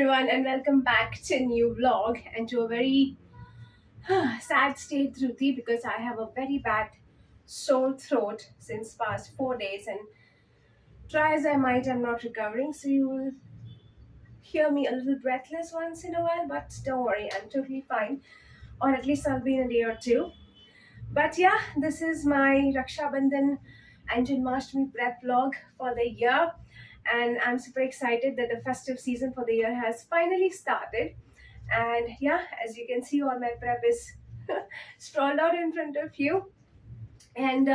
everyone, and welcome back to a new vlog and to a very sad state, Dhruti, because I have a very bad sore throat since past 4 days, and try as I might, I'm not recovering. So you will hear me a little breathless once in a while, but don't worry, I'm totally fine, or at least I'll be in a day or two. But yeah, this is my Rakshabandhan and Janmashtami prep vlog for the year, and I'm super excited that the festive season for the year has finally started. And yeah, as you can see, all my prep is sprawled out in front of you. And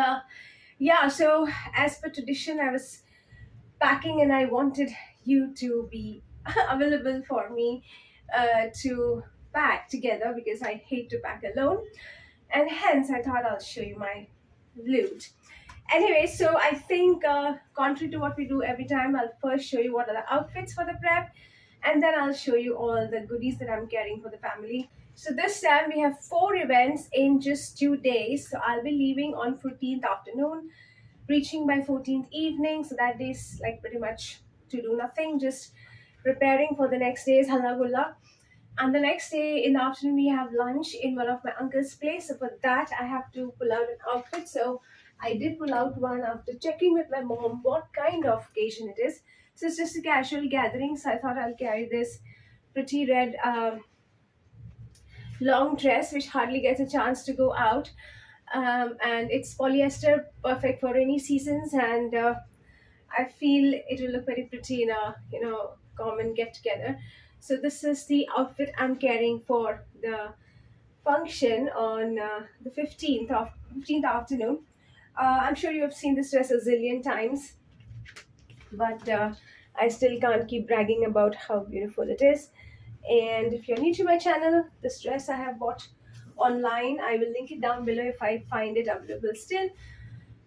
yeah, so as per tradition, I was packing and I wanted you to be available for me to pack together because I hate to pack alone, and hence I thought I'll show you my loot. Anyway, so I think contrary to what we do every time, I'll first show you what are the outfits for the prep, and then I'll show you all the goodies that I'm carrying for the family. So this time we have 4 events in just 2 days. So I'll be leaving on 14th afternoon, reaching by 14th evening. So that day's like pretty much to do nothing, just preparing for the next day's halla gulla. And the next day in the afternoon, we have lunch in one of my uncle's place. So for that, I have to pull out an outfit. So I did pull out one after checking with my mom what kind of occasion it is. So it's just a casual gathering. So I thought I'll carry this pretty red long dress, which hardly gets a chance to go out. And it's polyester, perfect for rainy seasons. And I feel it will look very pretty in a common get together. So this is the outfit I'm carrying for the function on the 15th afternoon. I'm sure you have seen this dress a zillion times, but I still can't keep bragging about how beautiful it is. And if you're new to my channel, this dress I have bought online. I will link it down below if I find it available still.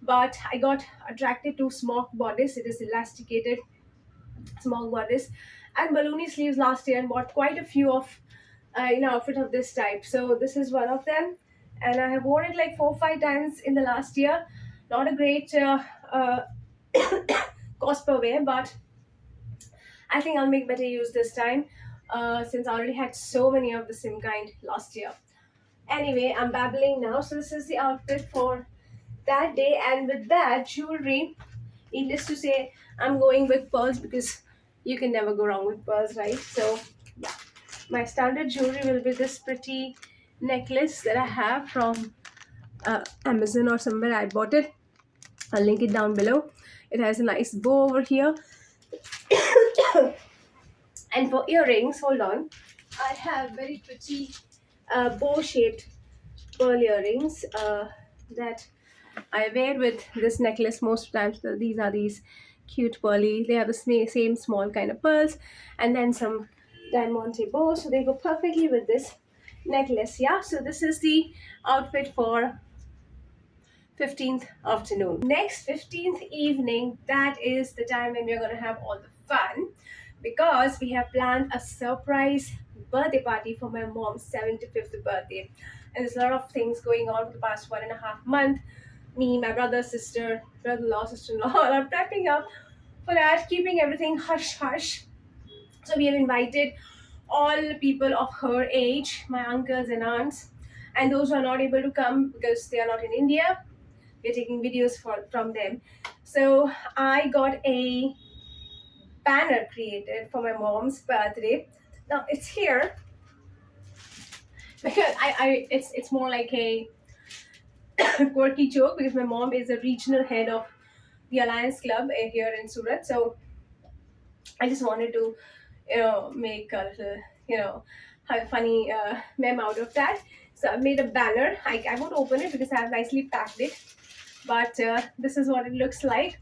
But I got attracted to smock bodice. It is elasticated smock bodice and balloony sleeves last year, and bought quite a few of outfit of this type. So this is one of them, and I have worn it like 4 or 5 times in the last year. Not a great cost per wear, but I think I'll make better use this time, since I already had so many of the same kind last year. Anyway, I'm babbling now. So this is the outfit for that day, and with that jewelry, needless to say, I'm going with pearls because you can never go wrong with pearls, right? So yeah, my standard jewelry will be this pretty necklace that I have from Amazon or somewhere. I bought it. I'll link it down below. It has a nice bow over here. And for earrings, hold on, I have very pretty bow shaped pearl earrings that I wear with this necklace most times. So these are these cute pearly. They have the same small kind of pearls, and then some diamante bows. So they go perfectly with this necklace. Yeah. So this is the outfit for 15th afternoon. Next 15th evening, that is the time when we're going to have all the fun, because we have planned a surprise birthday party for my mom's 75th birthday. And there's a lot of things going on for the past 1.5 months. Me, my brother, sister, brother-in-law, sister-in-law all are prepping up for that, keeping everything hush hush. So we have invited all people of her age, my uncles and aunts, and those who are not able to come because they are not in India. We're taking videos from them. So I got a banner created for my mom's birthday. Now it's here because it's more like a quirky joke, because my mom is a regional head of the Alliance Club here in Surat. So I just wanted to make a little have a funny meme out of that. So I made a banner. I won't open it because I have nicely packed it, but this is what it looks like.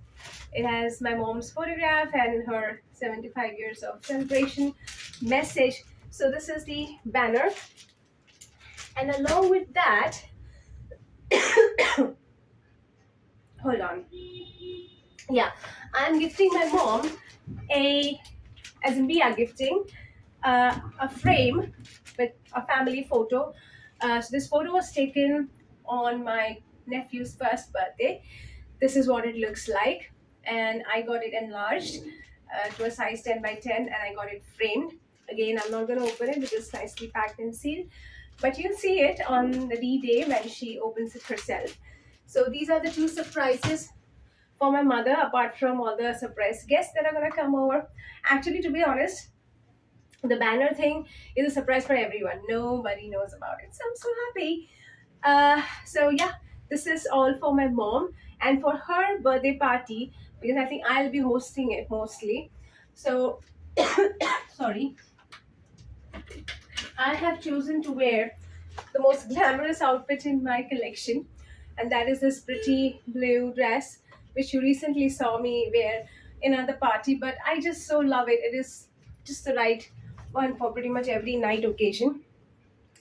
It has my mom's photograph and her 75 years of celebration message. So this is the banner, and along with that, hold on, yeah, I'm gifting my mom as in we are gifting a frame with a family photo. So this photo was taken on my nephew's first birthday. This is what it looks like, and I got it enlarged to a size 10 by 10, and I got it framed. Again, I'm not going to open it because it's nicely packed and sealed. But you'll see it on the D-Day when she opens it herself. So these are the two surprises for my mother, apart from all the surprise guests that are going to come over. Actually, to be honest, the banner thing is a surprise for everyone. Nobody knows about it. So I'm so happy. So yeah, this is all for my mom and for her birthday party, because I think I'll be hosting it mostly. So sorry, I have chosen to wear the most glamorous outfit in my collection, and that is this pretty blue dress which you recently saw me wear in another party. But I just so love it. It is just the right one for pretty much every night occasion.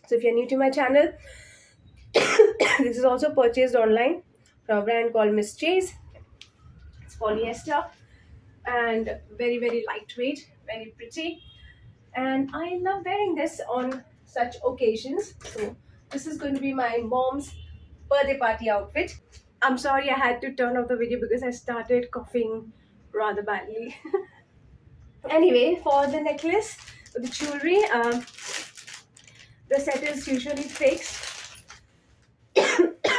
So if you're new to my channel, this is also purchased online from a brand called Miss Chase. It's polyester and very, very lightweight, very pretty. And I love wearing this on such occasions. So this is going to be my mom's birthday party outfit. I'm sorry I had to turn off the video because I started coughing rather badly. Anyway, for the necklace, for the jewelry, the set is usually fixed.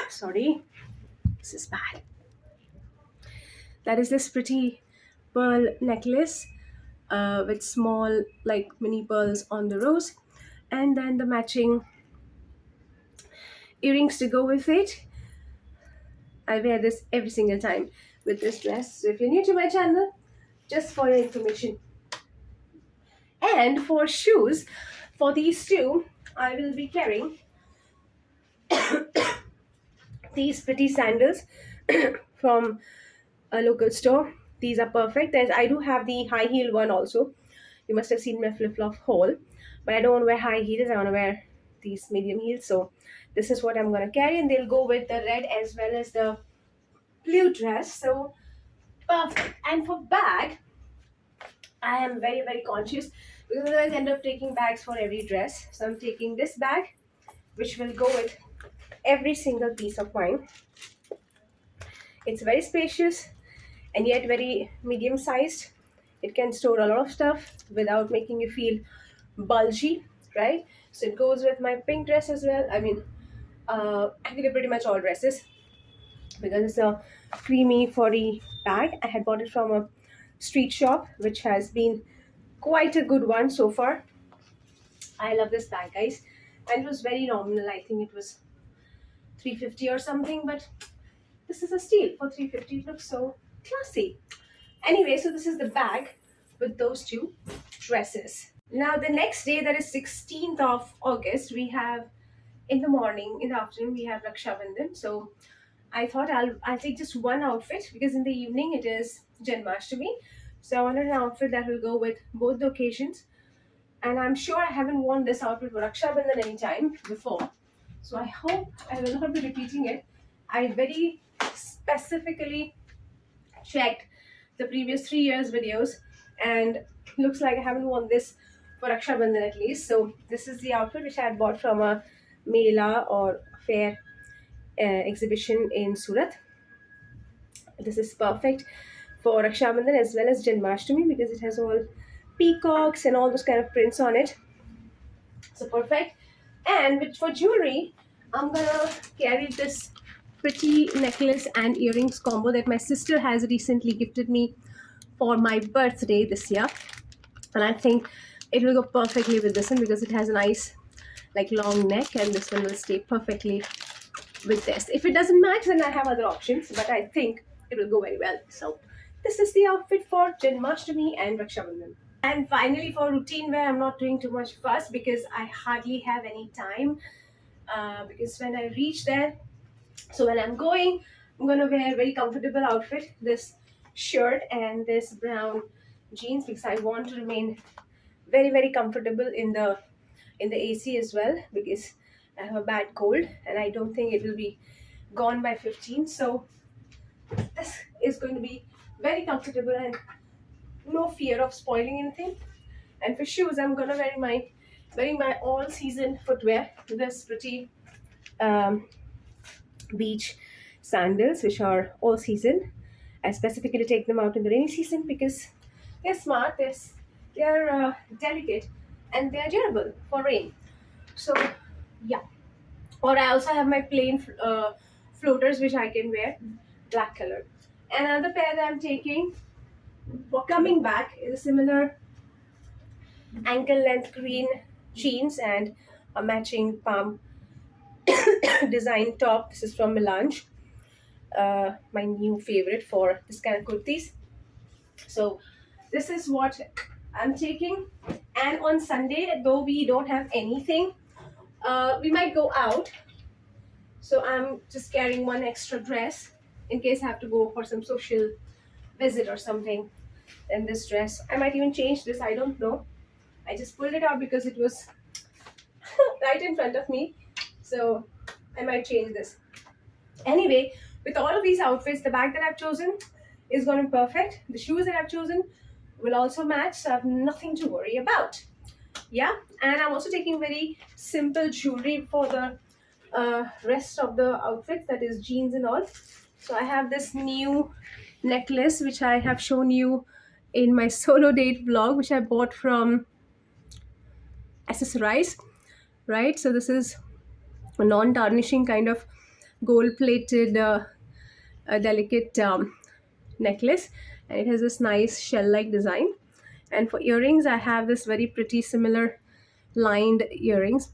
Sorry, this is bad. That is this pretty pearl necklace with small, like mini pearls on the rose, and then the matching earrings to go with it. I wear this every single time with this dress. So if you're new to my channel, just for your information. And for shoes, for these two, I will be carrying these pretty sandals from a local store. These are perfect. I do have the high heel one also. You must have seen my flip flop haul, but I don't want to wear high heels. I want to wear these medium heels. So this is what I'm going to carry, and they'll go with the red as well as the blue dress. So perfect. And for bag, I am very, very conscious because otherwise I end up taking bags for every dress. So I'm taking this bag, which will go with every single piece of mine. It's very spacious and yet very medium sized. It can store a lot of stuff without making you feel bulgy, right? So it goes with my pink dress as well. I mean, actually pretty much all dresses, because it's a creamy furry bag. I had bought it from a street shop, which has been quite a good one so far. I love this bag, guys, and it was very nominal. I think it was 350 or something, but this is a steal for 350. It looks so classy. Anyway, so this is the bag with those two dresses. Now the next day, that is 16th of August, we have in the morning, in the afternoon, we have Rakshabandhan. So I thought I'll take just one outfit because in the evening it is Janmashtami. So I wanted an outfit that will go with both the occasions. And I'm sure I haven't worn this outfit for Rakshabandhan any time before. So I hope I will not be repeating it. I very specifically checked the previous 3 years videos, and looks like I haven't worn this for Rakshabandhan at least. So this is the outfit which I had bought from a Mela or fair exhibition in Surat. This is perfect for Rakshabandhan as well as Janmashtami because it has all peacocks and all those kind of prints on it. So perfect. And for jewelry, I'm gonna carry this pretty necklace and earrings combo that my sister has recently gifted me for my birthday this year. And I think it will go perfectly with this one because it has a nice like long neck, and this one will stay perfectly with this. If it doesn't match, then I have other options, but I think it will go very well. So this is the outfit for Janmashtami and Rakshabandhan. And finally, for routine wear, I'm not doing too much fuss because I hardly have any time. Because when I reach there, so when I'm going, I'm gonna wear a very comfortable outfit. This shirt and this brown jeans because I want to remain very, very comfortable in the AC as well, because I have a bad cold and I don't think it will be gone by 15. So this is going to be very comfortable and no fear of spoiling anything. And for shoes, I'm gonna wearing my all season footwear. This pretty um, beach sandals, which are all season. I specifically take them out in the rainy season because they're smart. They're delicate, and they are durable for rain. So yeah. Or I also have my plain floaters which I can wear, black color. Another pair that I'm taking for coming back is a similar ankle length green jeans and a matching palm design top. This is from Melange, my new favorite for this kind of kurtis. So this is what I'm taking. And on Sunday, though we don't have anything, we might go out. So I'm just carrying one extra dress in case I have to go for some social visit or something. And this dress, I might even change this. I don't know. I just pulled it out because it was right in front of me. So I might change this. Anyway, with all of these outfits, the bag that I've chosen is going to be perfect. The shoes that I've chosen will also match, so I have nothing to worry about. Yeah, and I'm also taking very simple jewelry for the rest of the outfits, that is jeans and all. So I have this new necklace which I have shown you in my solo date vlog, which I bought from Accessorize, right? So this is a non-tarnishing kind of gold-plated, delicate necklace, and it has this nice shell-like design. And for earrings, I have this very pretty similar lined earrings,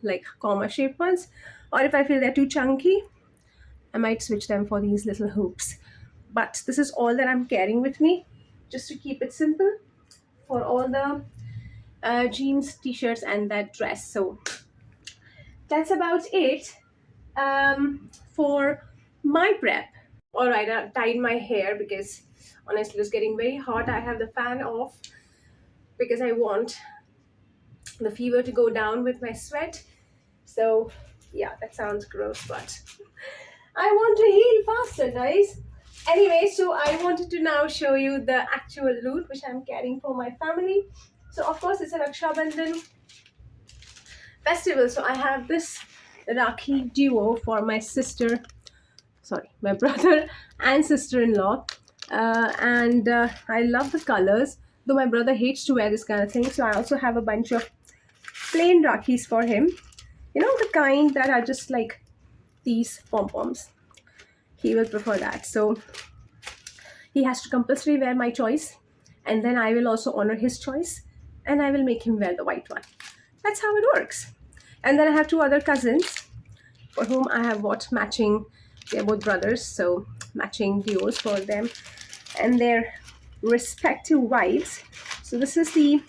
like comma-shaped ones. Or if I feel they're too chunky, I might switch them for these little hoops. But this is all that I'm carrying with me, just to keep it simple for all the jeans, t-shirts, and that dress. So that's about it for my prep. All right, I tied my hair because honestly it's getting very hot. I have the fan off because I want the fever to go down with my sweat. So yeah, that sounds gross, but I want to heal faster, guys. Anyway, so I wanted to now show you the actual loot which I'm carrying for my family. So of course it's a Rakshabandhan festival. So I have this Rakhi duo for my sister, sorry, my brother and sister-in-law. And I love the colors, though my brother hates to wear this kind of thing. So I also have a bunch of plain Rakhis for him. You know, the kind that are just like these pom-poms. He will prefer that. So he has to compulsorily wear my choice, and then I will also honor his choice, and I will make him wear the white one. That's how it works. And then I have two other cousins for whom I have bought matching. They're both brothers, so matching duos for them and their respective wives. So this is the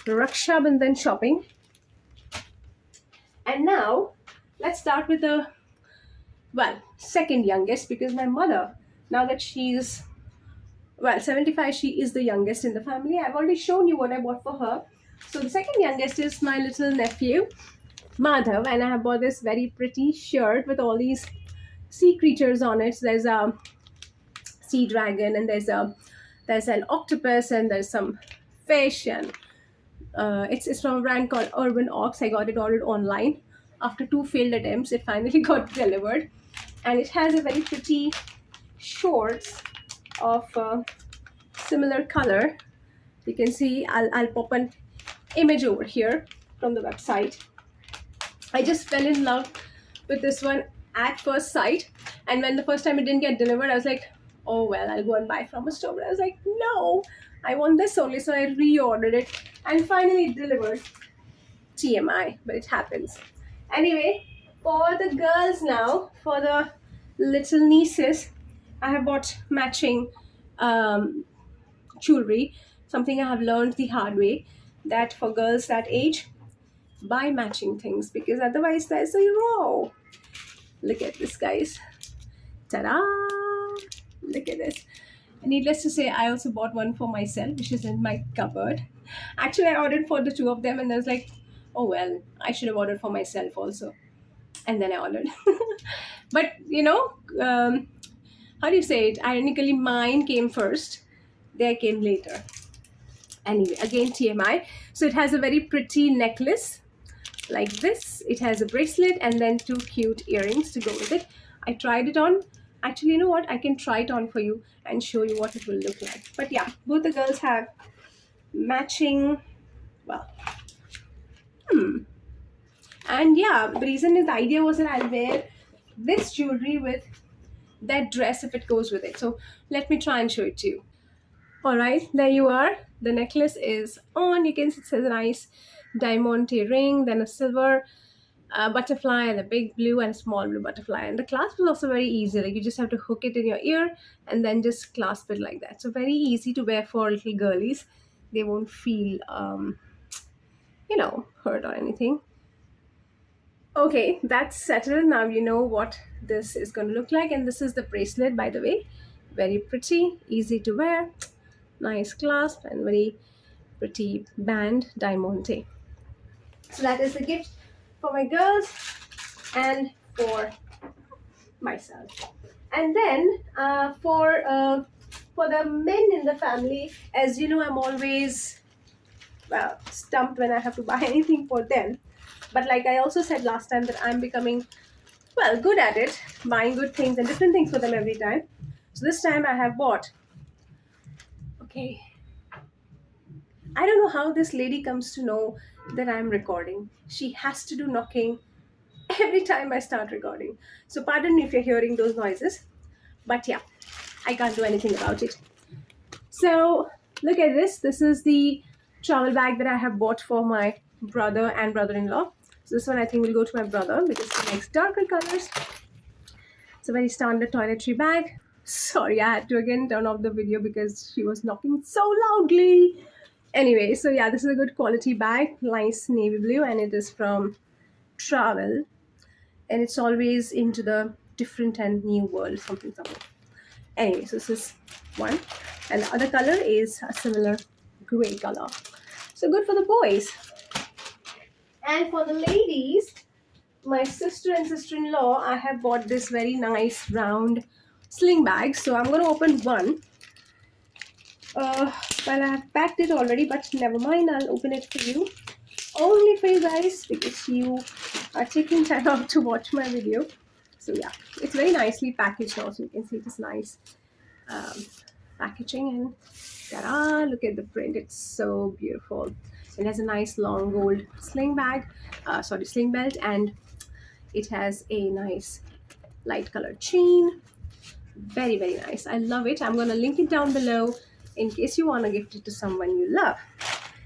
Rakshabandhan shopping. And now let's start with the, well, second youngest, because my mother, now that she's, well, 75, she is the youngest in the family. I've already shown you what I bought for her. So the second youngest is my little nephew, Madhav, and I have bought this very pretty shirt with all these sea creatures on it. So there's a sea dragon, and there's an octopus, and there's some fish, and it's from a brand called Urban Ox. I got it ordered online. After two failed attempts, it finally got delivered, and it has a very pretty shorts of similar color. You can see, I'll pop an image over here from the website. I just fell in love with this one at first sight, and when the first time it didn't get delivered, I was like, oh well, I'll go and buy from a store. But I was like, no, I want this only. So I reordered it, and finally it delivered. TMI, but it happens. Anyway, for the girls now, for the little nieces, I have bought matching jewelry. Something I have learned the hard way, that for girls that age, buy matching things, because otherwise there's a row. Look at this, guys. Ta-da! Look at this. Needless to say, I also bought one for myself, which is in my cupboard. Actually, I ordered for the two of them, and I was like, oh well, I should have ordered for myself also. And then I ordered. But, how do you say it? Ironically, mine came first. They came later. Anyway, again, TMI. So it has a very pretty necklace like this. It has a bracelet and then two cute earrings to go with it. I tried it on. Actually, you know what? I can try it on for you and show you what it will look like. But yeah, both the girls have matching Well, and yeah, the reason is the idea was that I'll wear this jewelry with that dress if it goes with it. So let me try and show it to you. All right, there you are. The necklace is on. You can see it says a nice diamond ring, then a silver butterfly, and a big blue and a small blue butterfly. And the clasp is also very easy. Like you just have to hook it in your ear and then just clasp it like that. So very easy to wear for little girlies. They won't feel, hurt or anything. Okay, that's settled. Now you know what this is going to look like. And this is the bracelet, by the way. Very pretty, easy to wear, nice clasp, and very pretty band diamante. So that is the gift for my girls and for myself. And then for the men in the family, as you know, I'm always stumped when I have to buy anything for them. But like I also said last time, that I'm becoming good at it, buying good things and different things for them every time. So this time I have bought. Okay, I don't know how this lady comes to know that I'm recording. She has to do knocking every time I start recording. So pardon me if you're hearing those noises. But yeah, I can't do anything about it. So look at this. This is the travel bag that I have bought for my brother and brother-in-law. So this one I think will go to my brother because he likes darker colors. It's a very standard toiletry bag. Sorry, I had to again turn off the video because she was knocking so loudly. Anyway, so yeah, this is a good quality bag, nice navy blue, and it is from Travel, and it's always into the different and new world, something. Anyway, so this is one, and the other color is a similar gray color. So good for the boys. And for the ladies, my sister and sister-in-law, I have bought this very nice round sling bag. So I'm going to open one. Well, I have packed it already, but never mind. I'll open it for you. Only for you guys because you are taking time out to watch my video. So yeah, it's very nicely packaged also. You can see it is nice packaging, and ta-da, look at the print. It's so beautiful. It has a nice long gold sling belt, and it has a nice light colored chain. Very, very nice. I love it. I'm going to link it down below in case you want to gift it to someone you love.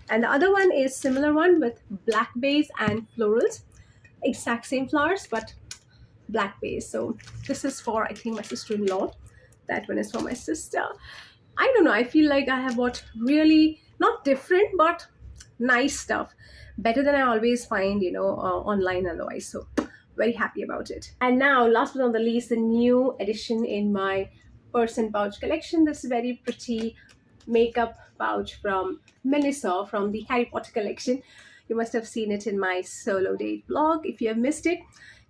And the other one is similar one with black base and florals. Exact same flowers, but black base. So this is for, I think, my sister-in-law. That one is for my sister. I don't know. I feel like I have bought really not different, but nice stuff. Better than I always find, online otherwise. So very happy about it. And now, last but not the least, the new addition in my purse and pouch collection. This very pretty makeup pouch from Melissa from the Harry Potter collection. You must have seen it in my solo date vlog. If you have missed it,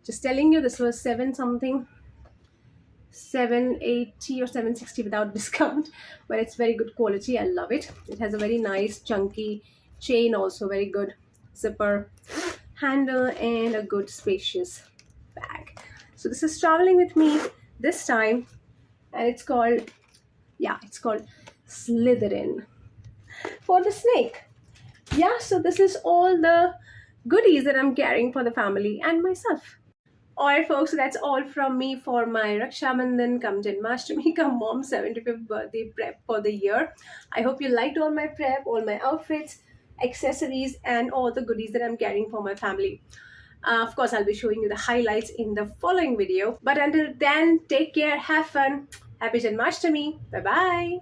just telling you, this was 780 or 760 without discount, but it's very good quality. I love it. It has a very nice chunky chain, also very good zipper handle, and a good spacious bag. So this is traveling with me this time, and it's called Slytherin for the snake. Yeah, so this is all the goodies that I'm carrying for the family and myself. Alright folks, so that's all from me for my Rakshabandhan Janmashtami mom's 75th birthday prep for the year. I hope you liked all my prep, all my outfits, accessories, and all the goodies that I'm carrying for my family. Of course, I'll be showing you the highlights in the following video. But until then, take care, have fun. Happy Janmashtami. Bye-bye.